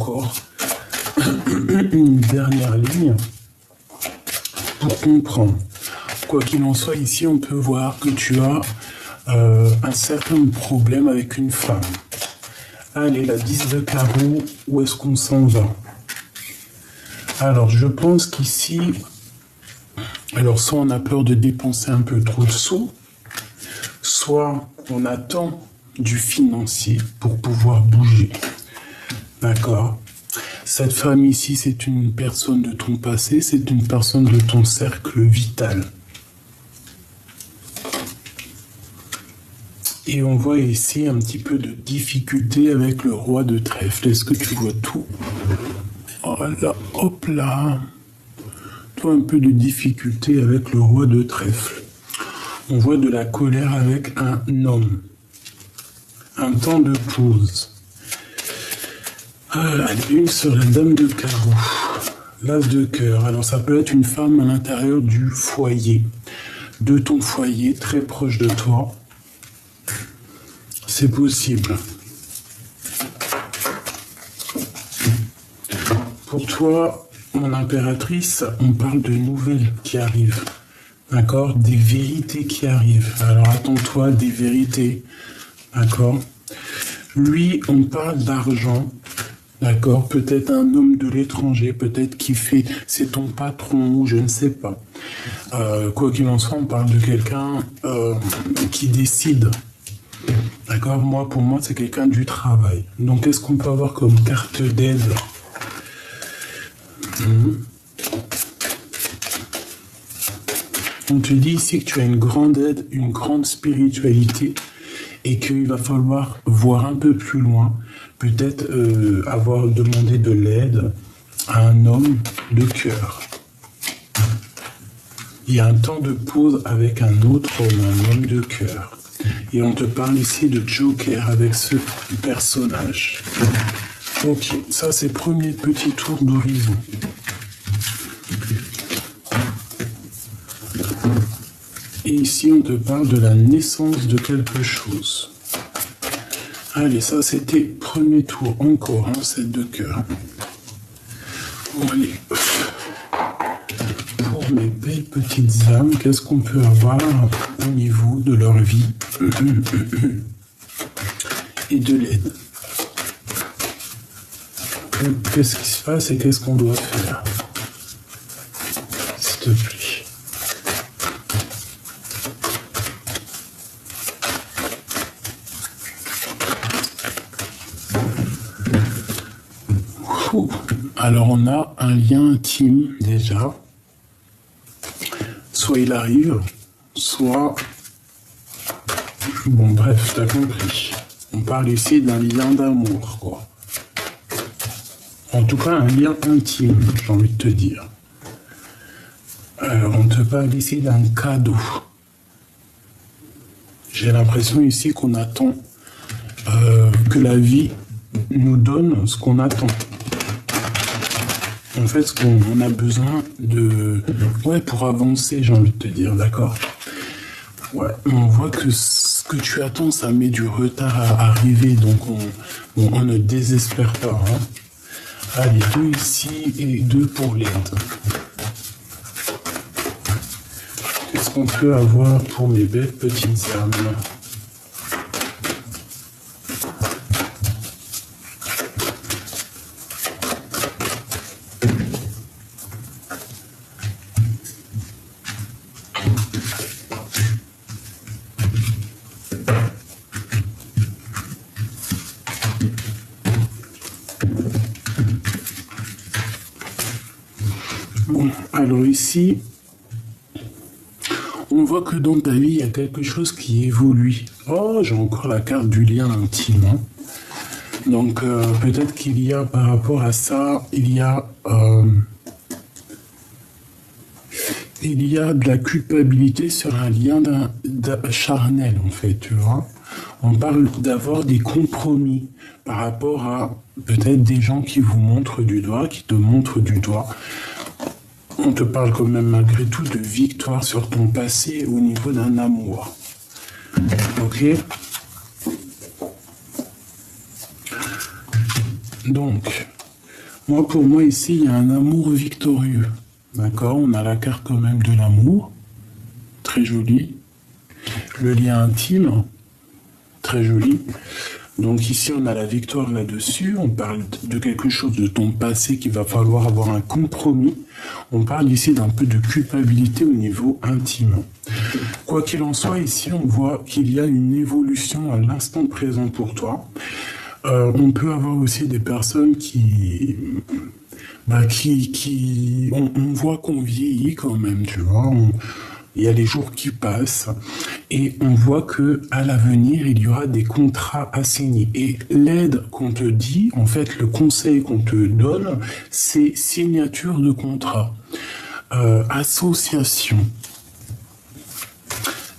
encore une dernière ligne pour comprendre. Quoi qu'il en soit, ici, on peut voir que tu as un certain problème avec une femme. Allez, la 10 de carreau, où est-ce qu'on s'en va? Alors, je pense qu'ici, alors soit on a peur de dépenser un peu trop de sous, soit on attend du financier pour pouvoir bouger. D'accord? Cette femme ici, c'est une personne de ton passé, c'est une personne de ton cercle vital. Et on voit ici un petit peu de difficulté avec le roi de trèfle. Est-ce que tu vois tout? Oh là, hop là. Toi, un peu de difficulté avec le roi de trèfle. On voit de la colère avec un homme. Un temps de pause. Ah, une sur la dame de carreau. L'as de cœur. Alors, ça peut être une femme à l'intérieur du foyer. De ton foyer, très proche de toi. C'est possible. Pour toi, mon impératrice, on parle de nouvelles qui arrivent. D'accord? Des vérités qui arrivent. Alors attends-toi des vérités. D'accord? Lui, on parle d'argent. D'accord? Peut-être un homme de l'étranger, peut-être qui fait, c'est ton patron, je ne sais pas. Quoi qu'il en soit, on parle de quelqu'un qui décide. D'accord? Moi, pour moi, c'est quelqu'un du travail. Donc, qu'est-ce qu'on peut avoir comme carte d'aide? On te dit ici que tu as une grande aide, une grande spiritualité et qu'il va falloir voir un peu plus loin. Peut-être avoir demandé de l'aide à un homme de cœur. Il y a un temps de pause avec un autre homme, un homme de cœur. Et on te parle ici de Joker avec ce personnage. Ok, ça c'est premier petit tour d'horizon. Et ici on te parle de la naissance de quelque chose. Allez, ça c'était premier tour, encore un 7 de cœur. Bon allez, pour mes belles petites âmes, qu'est-ce qu'on peut avoir au niveau de leur vie et de l'aide? Qu'est-ce qui se passe et qu'est-ce qu'on doit faire? S'il te plaît. Alors on a un lien intime déjà. Soit il arrive, soit... Bon bref, t'as compris. On parle ici d'un lien d'amour, quoi. En tout cas, un lien intime, j'ai envie de te dire. On te parle ici d'un cadeau. J'ai l'impression ici qu'on attend que la vie nous donne ce qu'on attend. En fait, ce qu'on a besoin de... Ouais, pour avancer, j'ai envie de te dire, d'accord? Ouais, on voit que ce que tu attends, ça met du retard à arriver, donc on ne désespère pas. Hein. Allez, 2 ici et 2 pour l'aide. Qu'est-ce qu'on peut avoir pour mes belles petites âmes? Bon, alors ici, on voit que dans ta vie, il y a quelque chose qui évolue. Oh, j'ai encore la carte du lien intime. Hein. Donc, peut-être qu'il y a, par rapport à ça, il y a de la culpabilité sur un lien charnel, en fait, tu vois. On parle d'avoir des compromis par rapport à peut-être des gens qui vous montrent du doigt, qui te montrent du doigt. On te parle quand même malgré tout de victoire sur ton passé au niveau d'un amour. Ok? Donc, Moi, pour moi, ici, il y a un amour victorieux. D'accord? On a la carte quand même de l'amour. Très joli. Le lien intime. Très joli. Donc ici, on a la victoire là-dessus. On parle de quelque chose de ton passé qu'il va falloir avoir un compromis. On parle ici d'un peu de culpabilité au niveau intime. Quoi qu'il en soit, ici, on voit qu'il y a une évolution à l'instant présent pour toi. On peut avoir aussi des personnes on voit qu'on vieillit quand même, tu vois. Il y a les jours qui passent et on voit que à l'avenir, il y aura des contrats à signer. Et l'aide qu'on te dit, en fait, le conseil qu'on te donne, c'est signature de contrat, association,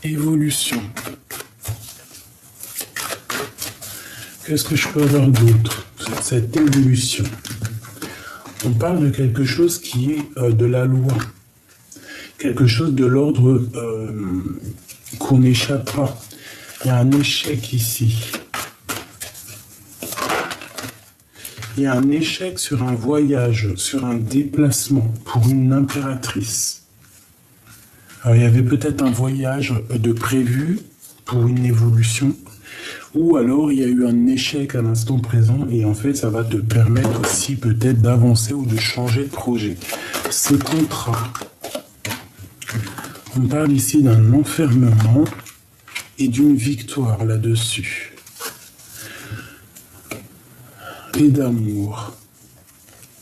évolution. Qu'est-ce que je peux avoir d'autre sur cette évolution? On parle de quelque chose qui est de la loi. Quelque chose de l'ordre qu'on n'échappe pas. Il y a un échec ici. Il y a un échec sur un voyage, sur un déplacement pour une impératrice. Alors, il y avait peut-être un voyage de prévu pour une évolution, ou alors il y a eu un échec à l'instant présent et en fait ça va te permettre aussi peut-être d'avancer ou de changer de projet. Ce contrat. On parle ici d'un enfermement et d'une victoire là-dessus. Et d'amour.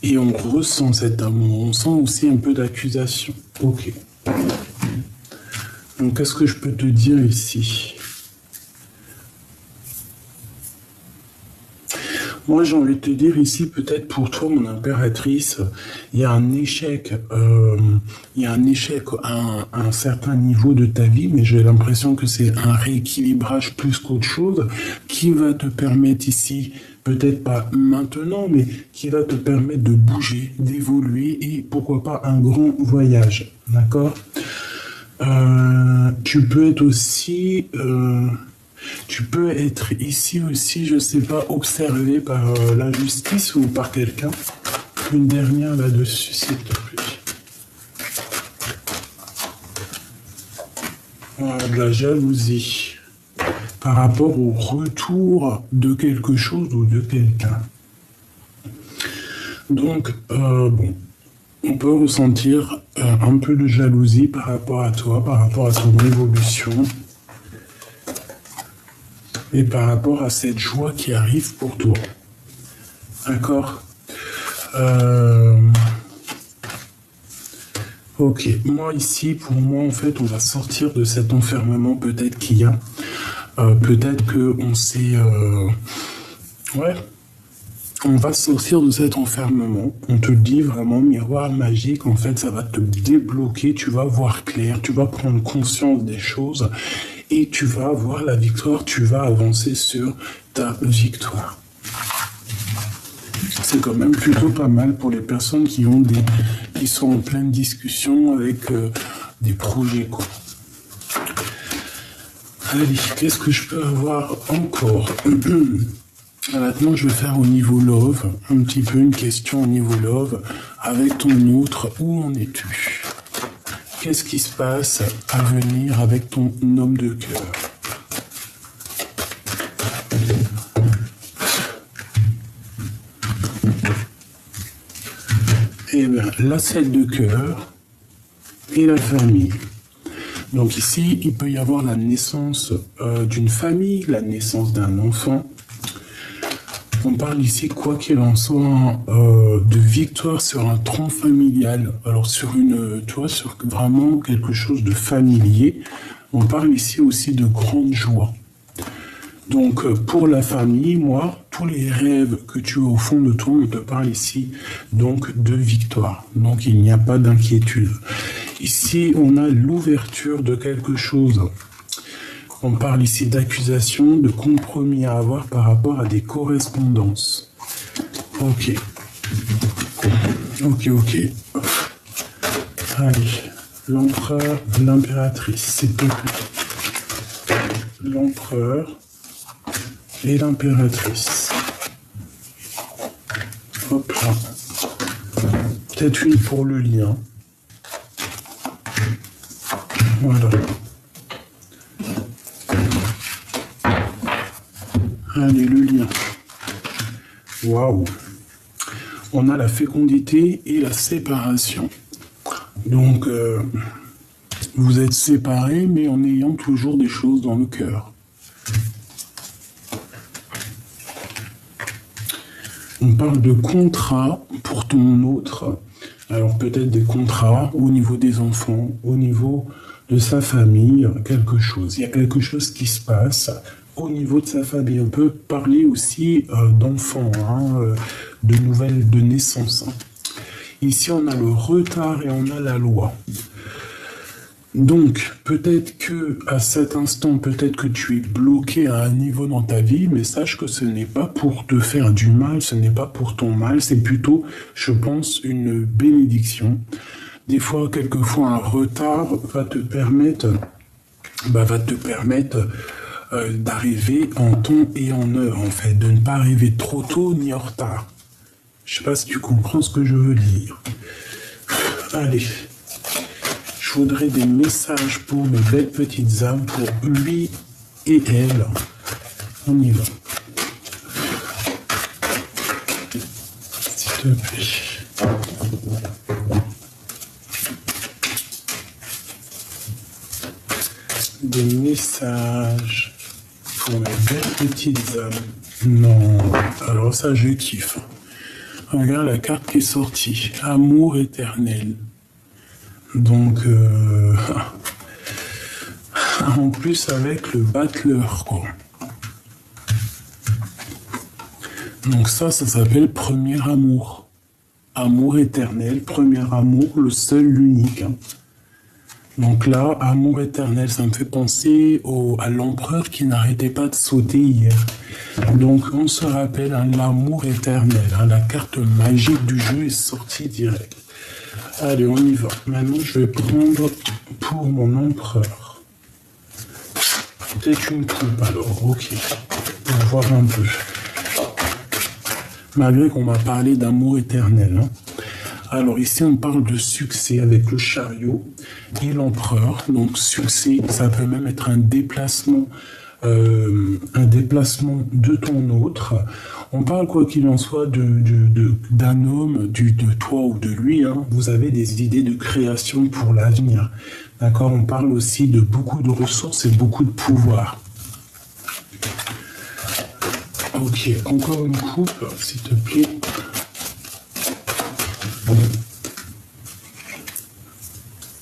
Et on ressent cet amour. On sent aussi un peu d'accusation. Ok. Donc, qu'est-ce que je peux te dire ici? Moi, j'ai envie de te dire ici, peut-être pour toi, mon impératrice, il y a un échec, à un certain niveau de ta vie, mais j'ai l'impression que c'est un rééquilibrage plus qu'autre chose qui va te permettre ici, peut-être pas maintenant, mais qui va te permettre de bouger, d'évoluer et pourquoi pas un grand voyage, d'accord? Tu peux être aussi... Tu peux être ici aussi, je sais pas, observé par la justice ou par quelqu'un. Une dernière là-dessus, s'il te plaît. Voilà, de la jalousie par rapport au retour de quelque chose ou de quelqu'un. Donc, bon, on peut ressentir un peu de jalousie par rapport à toi, par rapport à ton évolution. Et par rapport à cette joie qui arrive pour toi. D'accord? Ok. Moi, ici, pour moi, en fait, on va sortir de cet enfermement peut-être qu'il y a. Peut-être qu'on s'est... Ouais. On va sortir de cet enfermement. On te dit vraiment, miroir magique, en fait, ça va te débloquer. Tu vas voir clair. Tu vas prendre conscience des choses. Et tu vas avoir la victoire, tu vas avancer sur ta victoire. C'est quand même plutôt pas mal pour les personnes qui sont en pleine discussion avec des projets, quoi. Allez, qu'est-ce que je peux avoir encore? Maintenant, je vais faire au niveau love, un petit peu une question au niveau love. Avec ton outre, où en es-tu? Qu'est-ce qui se passe à venir avec ton homme de cœur? Eh bien, la 7 de cœur et la famille. Donc ici, il peut y avoir la naissance d'une famille, la naissance d'un enfant. On parle ici, quoi qu'il en soit, de victoire sur un tronc familial. Alors sur sur vraiment quelque chose de familier. On parle ici aussi de grande joie. Donc pour la famille, moi, tous les rêves que tu as au fond de toi, on te parle ici donc de victoire. Donc il n'y a pas d'inquiétude. Ici, on a l'ouverture de quelque chose. On parle ici d'accusation, de compromis à avoir par rapport à des correspondances. Ok. Ok. Allez, l'empereur, l'impératrice, s'il te plaît. L'empereur et l'impératrice. Hop là. Peut-être une pour le lien. Voilà. Allez, le lien. Waouh. On a la fécondité et la séparation. Donc, vous êtes séparés, mais en ayant toujours des choses dans le cœur. On parle de contrat pour ton autre. Alors peut-être des contrats au niveau des enfants, au niveau de sa famille, quelque chose. Il y a quelque chose qui se passe au niveau de sa famille. On peut parler aussi d'enfants, de nouvelles de naissance. Ici, on a le retard et on a la loi. Donc, peut-être que à cet instant, peut-être que tu es bloqué à un niveau dans ta vie, mais sache que ce n'est pas pour te faire du mal, ce n'est pas pour ton mal, c'est plutôt, je pense, une bénédiction. Des fois, quelquefois, un retard va te permettre d'arriver en temps et en heure, en fait, de ne pas arriver trop tôt ni en retard. Je sais pas si tu comprends ce que je veux dire. Allez. Je voudrais des messages pour mes belles petites âmes, pour lui et elle. On y va. S'il te plaît. Des messages pour mes belles petites âmes. Non, alors ça je kiffe. Regarde la carte qui est sortie. Amour éternel. Donc, en plus avec le battleur, quoi. Donc ça s'appelle premier amour. Amour éternel, premier amour, le seul, l'unique. Donc là, amour éternel, ça me fait penser à l'empereur qui n'arrêtait pas de sauter hier. Donc on se rappelle, l'amour éternel, la carte magique du jeu est sortie direct. Allez, on y va. Maintenant, je vais prendre pour mon empereur. Peut-être une coupe, alors, ok. On va voir un peu. Malgré qu'on m'a parlé d'amour éternel. Alors, ici, on parle de succès avec le chariot et l'empereur. Donc, succès, ça peut même être un déplacement de ton autre. On parle, quoi qu'il en soit, d'un homme, de toi ou de lui. Vous avez des idées de création pour l'avenir. D'accord? On parle aussi de beaucoup de ressources et beaucoup de pouvoir. Ok, encore une coupe, s'il te plaît.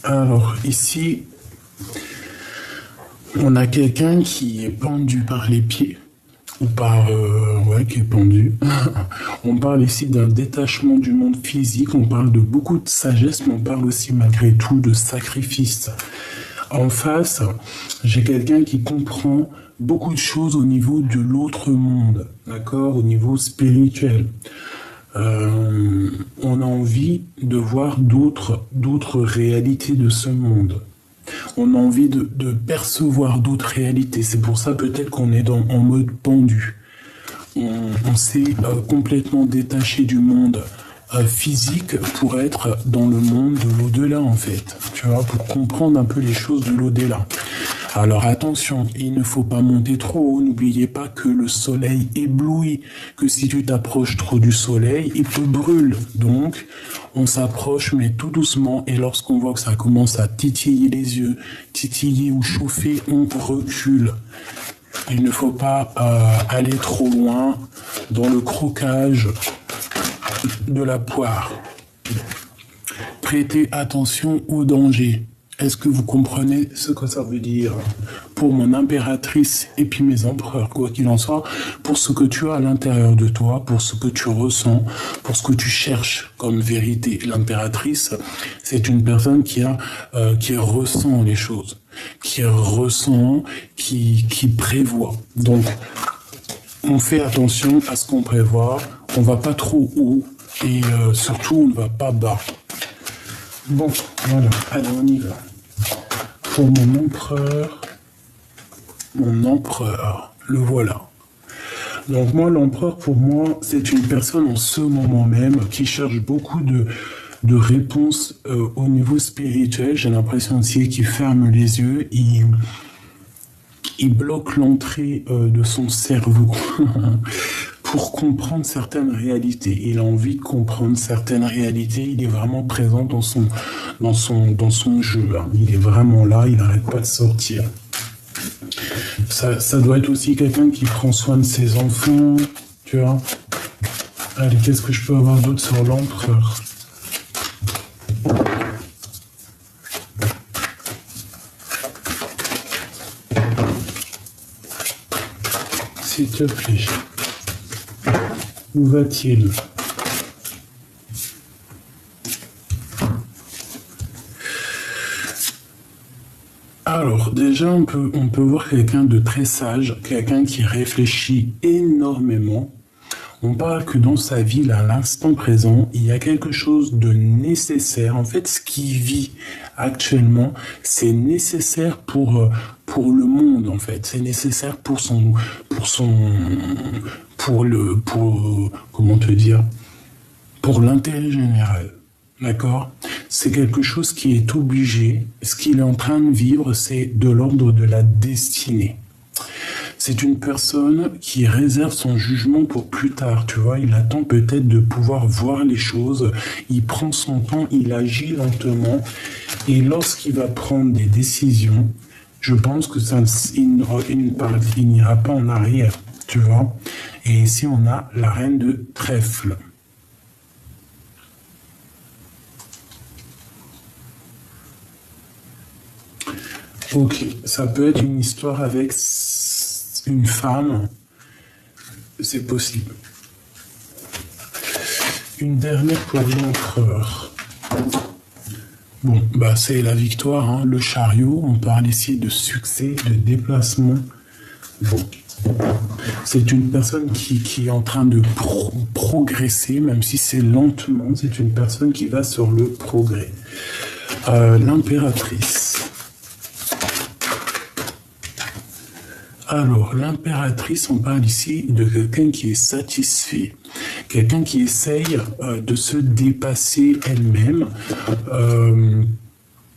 Alors, ici, on a quelqu'un qui est pendu par les pieds, ou qui est pendu. On parle ici d'un détachement du monde physique, on parle de beaucoup de sagesse, mais on parle aussi malgré tout de sacrifice. En face, j'ai quelqu'un qui comprend beaucoup de choses au niveau de l'autre monde, d'accord, au niveau spirituel. On a envie de voir d'autres réalités de ce monde. On a envie de percevoir d'autres réalités. C'est pour ça peut-être qu'on est en mode pendu. On s'est complètement détaché du monde physique pour être dans le monde de l'au-delà, en fait. Tu vois, pour comprendre un peu les choses de l'au-delà. Alors attention, il ne faut pas monter trop haut. N'oubliez pas que le soleil éblouit, que si tu t'approches trop du soleil, il te brûle. Donc, on s'approche, mais tout doucement. Et lorsqu'on voit que ça commence à titiller les yeux, titiller ou chauffer, on recule. Il ne faut pas aller trop loin dans le croquage de la poire. Prêtez attention au danger. Est-ce que vous comprenez ce que ça veut dire pour mon impératrice et puis mes empereurs, quoi qu'il en soit, pour ce que tu as à l'intérieur de toi, pour ce que tu ressens, pour ce que tu cherches comme vérité. L'impératrice, c'est une personne qui ressent les choses, qui ressent, qui prévoit. Donc, on fait attention à ce qu'on prévoit, on va pas trop haut et surtout on ne va pas bas. Bon, voilà, allez, on y va. Pour mon empereur, le voilà. Donc moi, l'empereur, pour moi, c'est une personne en ce moment même qui cherche beaucoup de réponse au niveau spirituel. J'ai l'impression aussi qu'il ferme les yeux, il bloque l'entrée de son cerveau pour comprendre certaines réalités. Il a envie de comprendre certaines réalités. Il est vraiment présent dans son jeu. Hein. Il est vraiment là. Il n'arrête pas de sortir. Ça doit être aussi quelqu'un qui prend soin de ses enfants. Tu vois. Allez, qu'est-ce que je peux avoir d'autre sur l'empereur? S'il te plaît. Où va-t-il? Alors, déjà, on peut voir quelqu'un de très sage, quelqu'un qui réfléchit énormément. On parle que dans sa vie, là, à l'instant présent, il y a quelque chose de nécessaire. En fait, ce qu'il vit actuellement, c'est nécessaire pour le monde, en fait. C'est nécessaire comment te dire, pour l'intérêt général. D'accord? C'est quelque chose qui est obligé. Ce qu'il est en train de vivre, c'est de l'ordre de la destinée. C'est une personne qui réserve son jugement pour plus tard, tu vois. Il attend peut-être de pouvoir voir les choses. Il prend son temps, il agit lentement. Et lorsqu'il va prendre des décisions, je pense que il n'ira pas en arrière, tu vois. Et ici, on a la reine de trèfle. Ok, ça peut être une histoire avec une femme, c'est possible. Une dernière pour l'empereur. Bon, bah c'est la victoire, hein. Le chariot, on parle ici de succès, de déplacement. Bon, c'est une personne qui est en train de progresser, même si c'est lentement, c'est une personne qui va sur le progrès. L'impératrice. Alors, l'impératrice, on parle ici de quelqu'un qui est satisfait, quelqu'un qui essaye de se dépasser elle-même.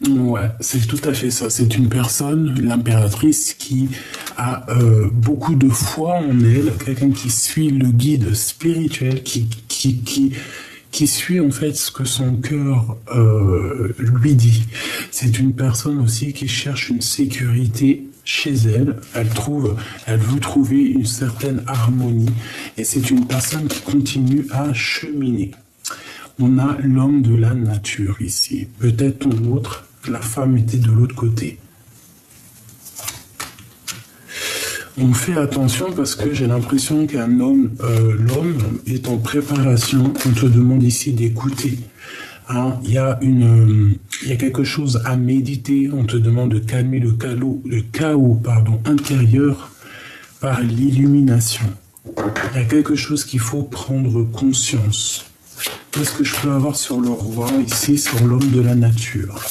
Ouais, c'est tout à fait ça. C'est une personne, l'impératrice, qui a beaucoup de foi en elle, quelqu'un qui suit le guide spirituel, qui suit en fait ce que son cœur lui dit. C'est une personne aussi qui cherche une sécurité chez elle, elle veut trouver une certaine harmonie, et c'est une personne qui continue à cheminer. On a l'homme de la nature ici. Peut-être ton autre, la femme était de l'autre côté. On fait attention parce que j'ai l'impression qu'un homme, l'homme est en préparation. On te demande ici d'écouter. Hein, il y a quelque chose à méditer. On te demande de calmer le chaos intérieur par l'illumination. Il y a quelque chose qu'il faut prendre conscience. Qu'est-ce que je peux avoir sur le roi ici, sur l'homme de la nature?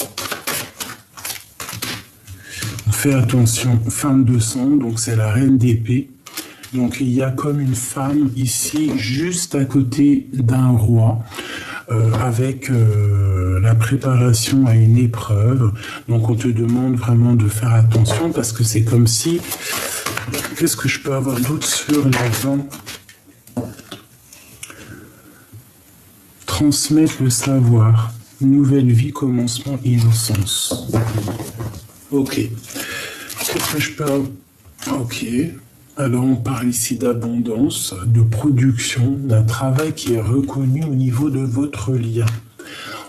On fait attention, femme de sang, donc c'est la reine d'épée. Donc il y a comme une femme ici, juste à côté d'un roi. Avec la préparation à une épreuve. Donc on te demande vraiment de faire attention parce que c'est comme si... Qu'est-ce que je peux avoir d'autre sur l'avant? Transmettre le savoir. Nouvelle vie, commencement, innocence. Ok. Qu'est-ce que je peux avoir? Ok. Alors on parle ici d'abondance, de production, d'un travail qui est reconnu au niveau de votre lien.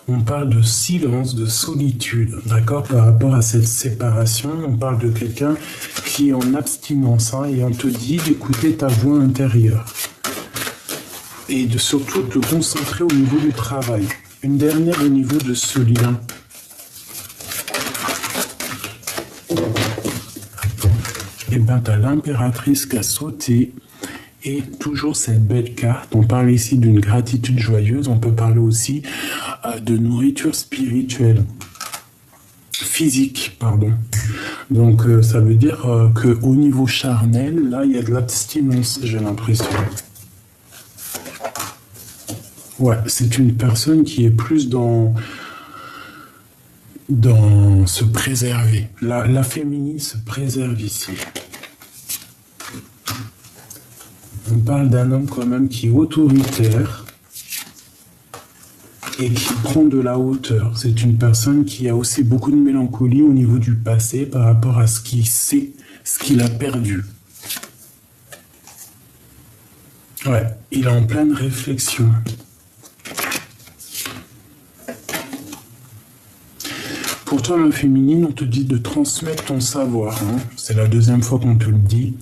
On parle de silence, de solitude, d'accord, par rapport à cette séparation. On parle de quelqu'un qui est en abstinence, hein, et on te dit d'écouter ta voix intérieure. Et de surtout te concentrer au niveau du travail. Une dernière au niveau de ce lien. Et bien, tu as l'impératrice qui a sauté, et toujours cette belle carte. On parle ici d'une gratitude joyeuse, on peut parler aussi de nourriture spirituelle, physique, pardon. Donc, ça veut dire qu'au niveau charnel, là, il y a de l'abstinence, j'ai l'impression. Ouais, c'est une personne qui est plus dans se préserver. La féminine se préserve ici. On parle d'un homme quand même qui est autoritaire et qui prend de la hauteur. C'est une personne qui a aussi beaucoup de mélancolie au niveau du passé par rapport à ce qu'il sait, ce qu'il a perdu. Ouais, il est en pleine réflexion. Pour toi, ma féminine, on te dit de transmettre ton savoir. Hein. C'est la deuxième fois qu'on te le dit.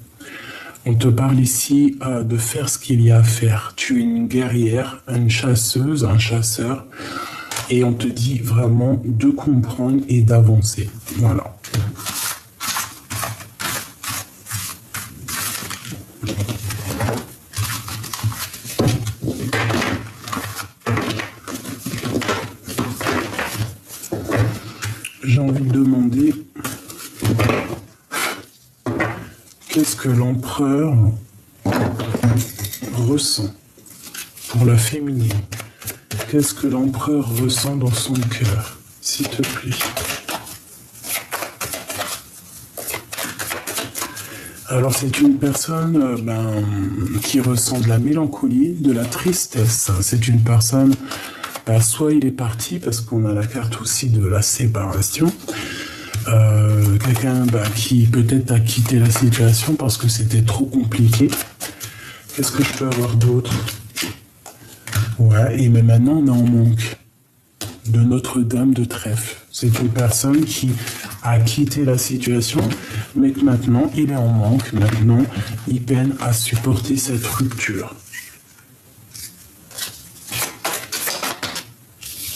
On te parle ici de faire ce qu'il y a à faire. Tu es une guerrière, une chasseuse, un chasseur. Et on te dit vraiment de comprendre et d'avancer. Voilà. J'ai envie de demander... Qu'est-ce que l'empereur ressent pour la féminine? Qu'est-ce que l'empereur ressent dans son cœur, s'il te plaît? Alors c'est une personne qui ressent de la mélancolie, de la tristesse. C'est une personne, soit il est parti parce qu'on a la carte aussi de la séparation. Quelqu'un qui peut-être a quitté la situation parce que c'était trop compliqué. Qu'est-ce que je peux avoir d'autre? Ouais, et mais maintenant on est en manque de Notre-Dame de Trèfle. C'est une personne qui a quitté la situation, mais que maintenant il est en manque. Maintenant, il peine à supporter cette rupture.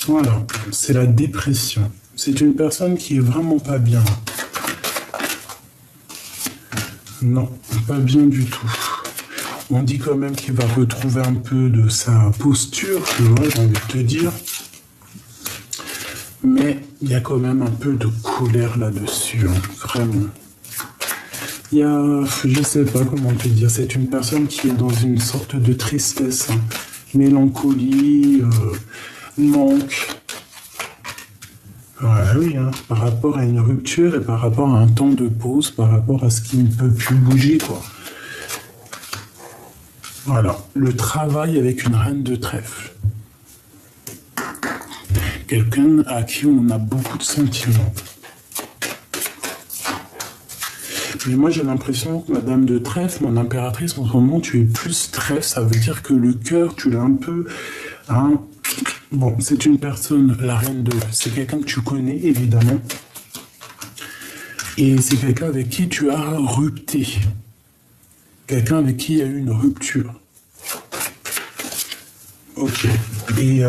Voilà, c'est la dépression. C'est une personne qui est vraiment pas bien. Non, pas bien du tout. On dit quand même qu'il va retrouver un peu de sa posture, tu vois, j'ai envie de te dire. Mais il y a quand même un peu de colère là-dessus, hein, vraiment. Il y a, je sais pas comment te dire, c'est une personne qui est dans une sorte de tristesse, hein, mélancolie, manque. Ouais, oui, hein, par rapport à une rupture et par rapport à un temps de pause, par rapport à ce qui ne peut plus bouger, quoi. Voilà, le travail avec une reine de trèfle. Quelqu'un à qui on a beaucoup de sentiments. Mais moi j'ai l'impression que Madame de Trèfle, mon impératrice, en ce moment tu es plus trèfle, ça veut dire que le cœur, tu l'as un peu... Hein, bon, c'est une personne, la reine de... C'est quelqu'un que tu connais, évidemment. Et c'est quelqu'un avec qui tu as rupté. Quelqu'un avec qui il y a eu une rupture. Ok. Et...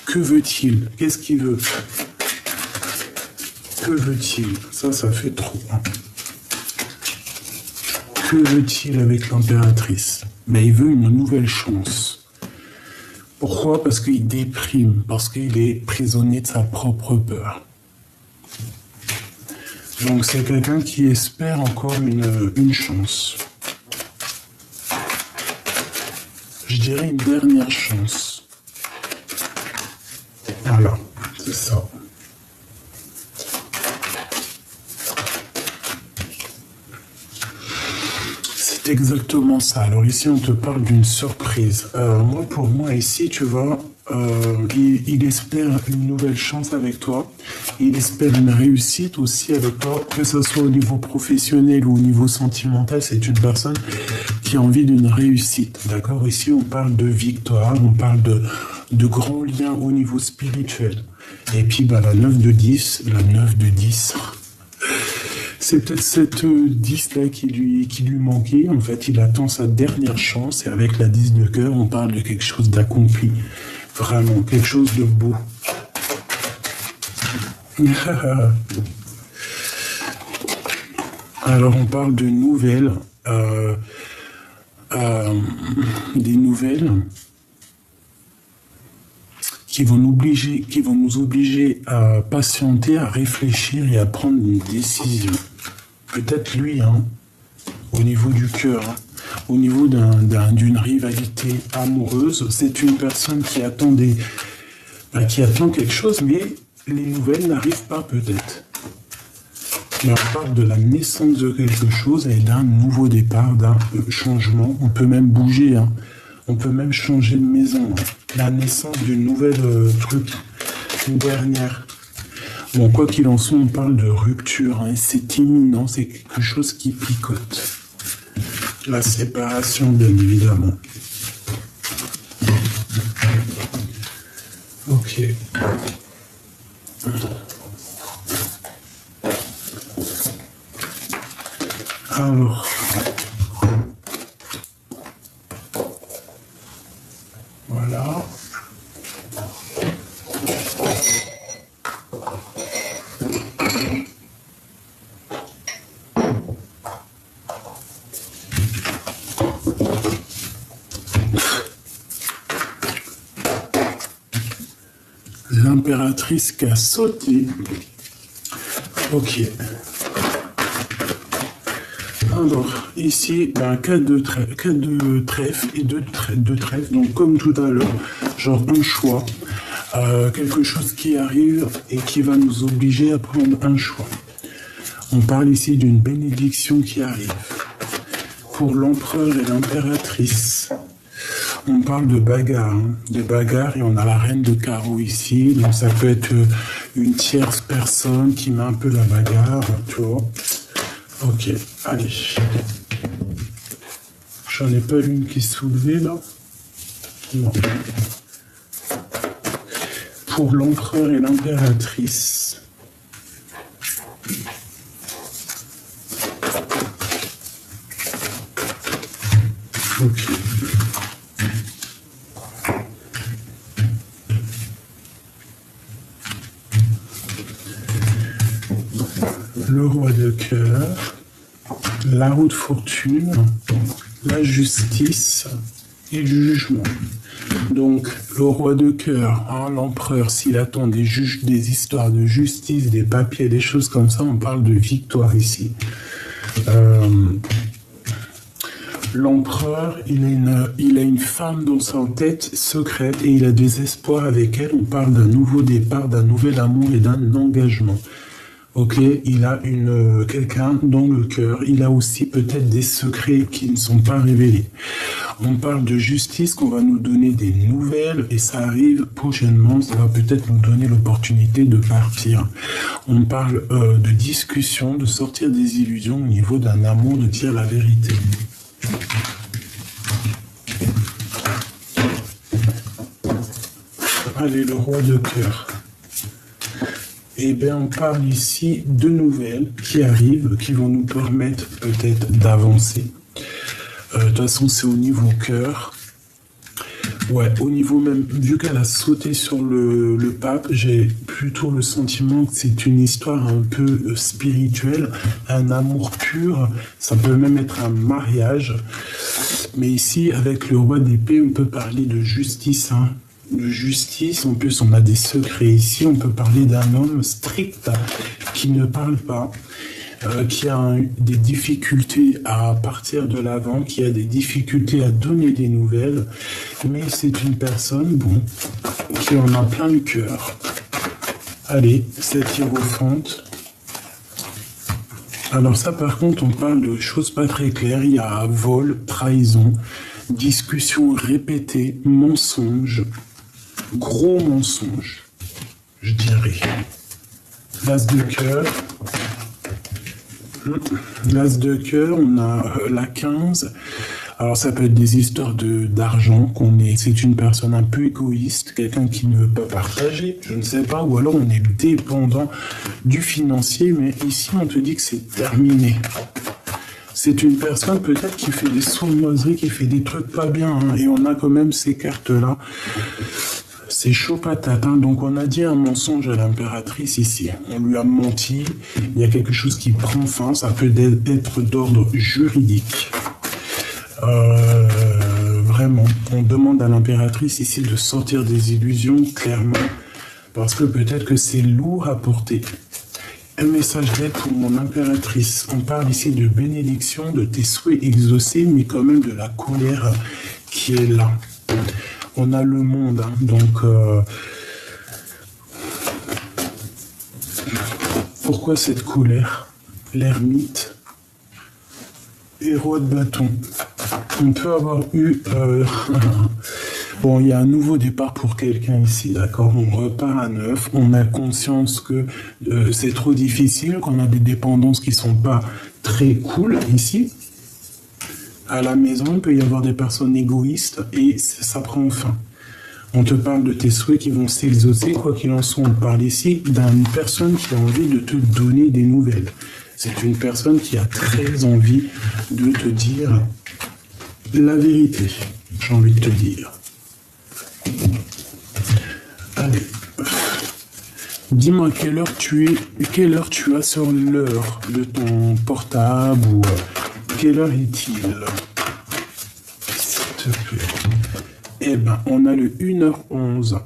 que veut-il? Qu'est-ce qu'il veut? Que veut-il? Ça fait trop. Hein. Que veut-il avec l'impératrice? Mais il veut une nouvelle chance. Pourquoi? Parce qu'il déprime, parce qu'il est prisonnier de sa propre peur. Donc c'est quelqu'un qui espère encore une chance. Je dirais une dernière chance. Voilà, c'est ça. C'est exactement ça. Alors ici, on te parle d'une surprise. Pour moi, ici, tu vois, il espère une nouvelle chance avec toi. Il espère une réussite aussi avec toi, que ce soit au niveau professionnel ou au niveau sentimental. C'est une personne qui a envie d'une réussite. D'accord? Ici, on parle de victoire, on parle de grands liens au niveau spirituel. Et puis, la 9 de 10, c'est peut-être cette 10-là qui lui manquait. En fait, il attend sa dernière chance. Et avec la 10 de cœur, on parle de quelque chose d'accompli. Vraiment, quelque chose de beau. Alors, on parle de nouvelles. Des nouvelles qui vont nous obliger à patienter, à réfléchir et à prendre une décision. Peut-être lui, hein, au niveau du cœur. Hein. au niveau d'une rivalité amoureuse. C'est une personne qui attend qui attend quelque chose, mais les nouvelles n'arrivent pas peut-être. Et on parle de la naissance de quelque chose et d'un nouveau départ, d'un changement. On peut même bouger, hein. On peut même changer de maison. Hein. La naissance d'une nouvelle truc, une dernière. Bon, quoi qu'il en soit, on parle de rupture. Hein, c'est imminent, c'est quelque chose qui picote. La séparation, bien évidemment. Ok. Alors, voilà. L'impératrice qui a sauté. Ok. Alors, ici, 4 de trèfle et 2 de trèfle. Donc, comme tout à l'heure, genre un choix. Quelque chose qui arrive et qui va nous obliger à prendre un choix. On parle ici d'une bénédiction qui arrive. Pour l'empereur et l'impératrice. On parle de bagarre, et on a la reine de carreau ici, donc ça peut être une tierce personne qui met un peu la bagarre, tu vois. Ok, allez. J'en ai pas une qui est soulevée là. Non. Pour l'empereur et l'impératrice. Ok. Le roi de cœur, la roue de fortune, la justice et le jugement. Donc, le roi de cœur, hein, l'empereur, s'il attend des histoires de justice, des papiers, des choses comme ça, on parle de victoire ici. L'empereur, il a une femme dans sa tête secrète et il a des espoirs avec elle. On parle d'un nouveau départ, d'un nouvel amour et d'un engagement. Ok, il a quelqu'un dans le cœur. Il a aussi peut-être des secrets qui ne sont pas révélés. On parle de justice, qu'on va nous donner des nouvelles et ça arrive prochainement. Ça va peut-être nous donner l'opportunité de partir. On parle de discussion, de sortir des illusions au niveau d'un amour, de dire la vérité. Allez, le roi de cœur. Eh bien, on parle ici de nouvelles qui arrivent, qui vont nous permettre peut-être d'avancer. De toute façon, c'est au niveau cœur. Ouais, au niveau même, vu qu'elle a sauté sur le pape, j'ai plutôt le sentiment que c'est une histoire un peu spirituelle, un amour pur, ça peut même être un mariage. Mais ici, avec le roi d'épée, on peut parler de justice, hein. De justice, en plus on a des secrets ici, on peut parler d'un homme strict qui ne parle pas, qui a des difficultés à partir de l'avant, qui a des difficultés à donner des nouvelles, mais c'est une personne, bon, qui en a plein le cœur. Allez, cette hiérophante. Alors ça par contre, on parle de choses pas très claires, il y a vol, trahison, discussion répétée, mensonge, gros mensonge, je dirais. L'as de cœur. L'as de cœur, on a la 15. Alors ça peut être des histoires d'argent, c'est une personne un peu égoïste, quelqu'un qui ne veut pas partager, je ne sais pas, ou alors on est dépendant du financier, mais ici on te dit que c'est terminé. C'est une personne peut-être qui fait des sournoiseries, qui fait des trucs pas bien, hein, et on a quand même ces cartes-là. C'est chaud patate, hein. Donc on a dit un mensonge à l'impératrice ici. On lui a menti, il y a quelque chose qui prend fin, ça peut être d'ordre juridique. Vraiment, on demande à l'impératrice ici de sortir des illusions, clairement, parce que peut-être que c'est lourd à porter. Un message d'aide pour mon impératrice. On parle ici de bénédiction, de tes souhaits exaucés, mais quand même de la colère qui est là. On a le monde, hein, donc... pourquoi cette colère? L'ermite, héros de bâton. On peut avoir eu... Bon, il y a un nouveau départ pour quelqu'un ici, d'accord? On repart à neuf, on a conscience que c'est trop difficile, qu'on a des dépendances qui sont pas très cool ici. À la maison, il peut y avoir des personnes égoïstes et ça prend fin. On te parle de tes souhaits qui vont s'exaucer, quoi qu'il en soit. On parle ici d'une personne qui a envie de te donner des nouvelles. C'est une personne qui a très envie de te dire la vérité, j'ai envie de te dire. Allez, dis-moi quelle heure tu as sur l'heure de ton portable ou quelle heure est-il? S'il te plaît. Eh ben, on a le 1h11.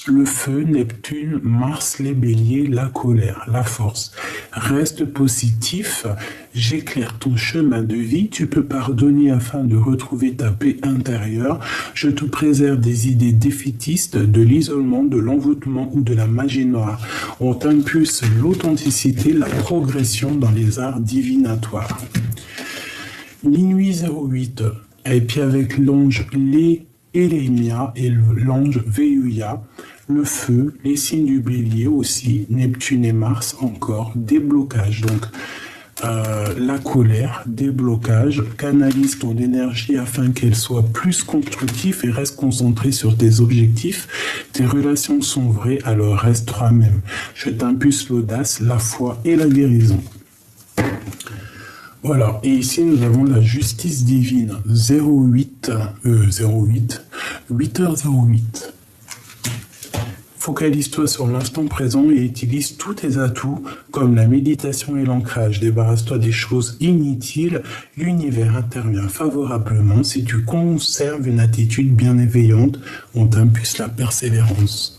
Le feu, Neptune, Mars, les béliers, la colère, la force. Reste positif, j'éclaire ton chemin de vie, tu peux pardonner afin de retrouver ta paix intérieure. Je te préserve des idées défaitistes, de l'isolement, de l'envoûtement ou de la magie noire. On t'impulse l'authenticité, la progression dans les arts divinatoires. Minuit 08, et puis avec l'ange Elémia et l'ange Véuia, le feu, les signes du bélier aussi, Neptune et Mars encore, déblocage. Donc, la colère, déblocage, canalise ton énergie afin qu'elle soit plus constructive et reste concentrée sur tes objectifs. Tes relations sont vraies, alors reste toi-même. Je t'impulse l'audace, la foi et la guérison. Voilà, et ici nous avons la justice divine, 8h08. Focalise-toi sur l'instant présent et utilise tous tes atouts comme la méditation et l'ancrage. Débarrasse-toi des choses inutiles, l'univers intervient favorablement. Si tu conserves une attitude bien éveillante, on t'impulse la persévérance.